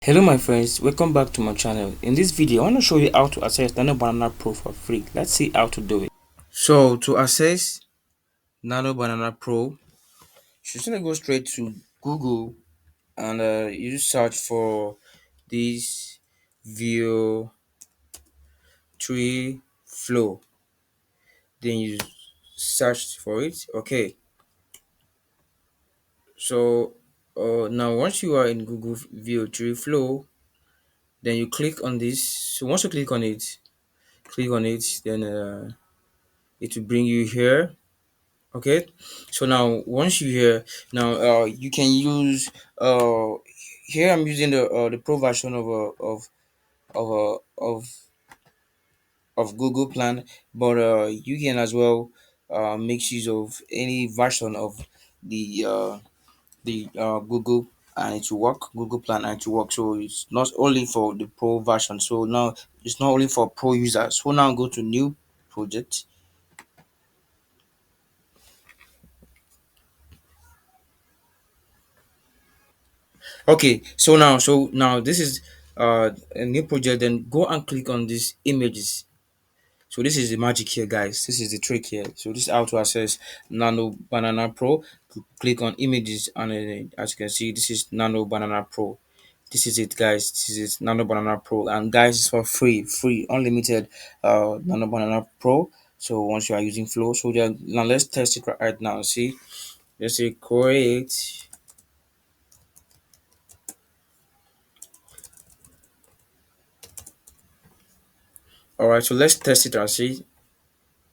Hello my friends, welcome back to my channel. In this video I want to show you how to access Nanobanana Pro for free. Let's see how to do it. So to access Nanobanana Pro, you're going to go straight to Google and you search for this View 3 Flow. Then you search for it. Okay, so now once you are in Google View 3 Flow, then you click on this. So once you click on it, then it will bring you here. Okay, so now once you here, now you can use here I'm using the pro version of of Google plan, but you can as well make use of any version of the Google, and it will work. Google plan, and it will work. So it's not only for the pro version. So now it's not only for pro users. So now go to new project. Okay, so now this is a new project. Then go and click on these images. So this is the magic here, guys. This is the trick here. So this is how to access Nano Banana Pro. Click on images, and as you can see, this is Nano Banana Pro. This is it, guys. This is it, Nano Banana Pro, and guys, it's for free, unlimited. Nano Banana Pro. So once you are using Flow, so now let's test it right now. See, let's say create. All right, so let's test it and see.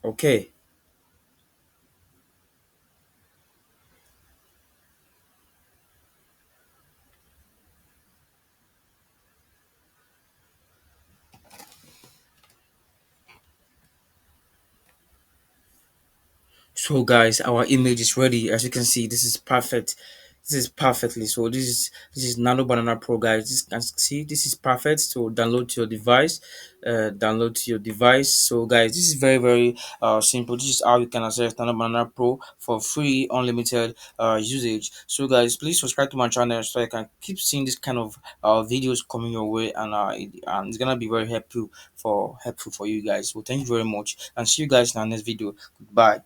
Okay. So guys, our image is ready. As you can see, this is perfect. This is perfectly. So this is Nano Banana Pro, guys. This can see this is perfect. So download to your device. Download to your device. So guys, this is very simple. This is how you can access Nano Banana Pro for free, unlimited usage. So guys, please subscribe to my channel so I can keep seeing this kind of videos coming your way, and and it's gonna be very helpful for you guys. So thank you very much, and see you guys in our next video. Goodbye.